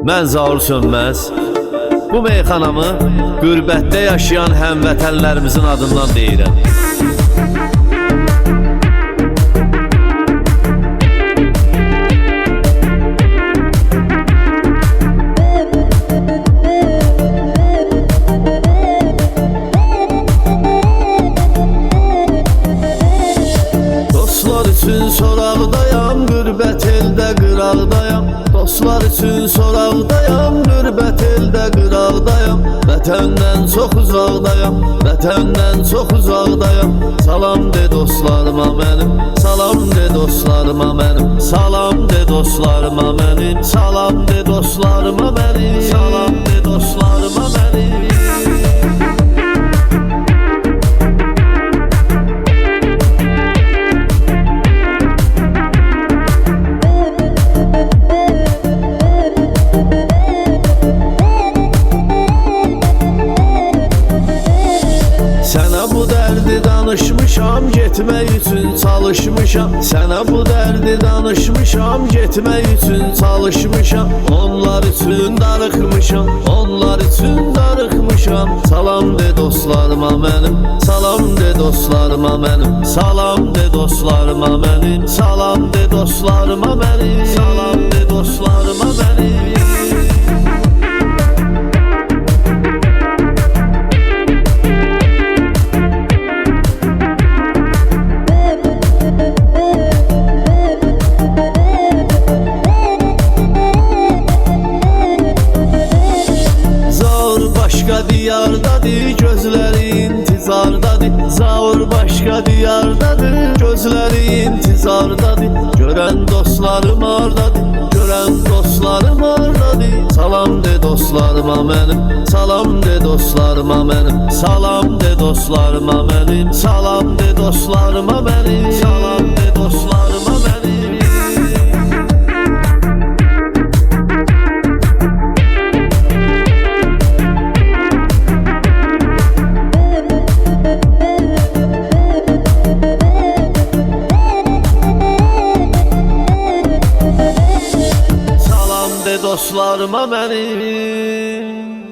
Mən Zaur Sönməz, bu meyxanamı qürbətdə yaşayan həmvətənlərimizin adından deyirəm. Dostlar üçün soraqdayam, qürbət eldə qıraqdayam. Dostlar üçün soraqdayam, qürbət eldə qıraqdayam. Vətəndən çox uzaqdayam, vətəndən çox uzaqdayam. Salam de dostlarıma mənim, salam de dostlarıma mənim. Salam de dostlarıma mənim, salam de dostlarıma mənim. Salam de dostlarıma mənim. Sənə bu dərdi danışmışam, getmək üçün çalışmışam. Sənə bu dərdi danışmışam, getmək üçün çalışmışam. Onlar üçün darıxmışam, onlar üçün darıxmışam. Salam de dostlarıma mənim, salam de dostlarıma mənim. Salam de dostlarıma mənim, salam de dostlarıma mənim. Salam de dostlarıma mənim. Başqa diyardadır, gözləri intizardadır. Zaur başqa diyardadır, gözləri intizardadır. Görən dostlarım ardadır, görən dostlarım ardadır. Salam de dostlarıma mənim, salam de dostlarıma mənim. Salam de dostlarıma mənim, salam de dostlarıma mənim. Salam de dostlarıma mənim. Dostlarıma mənim.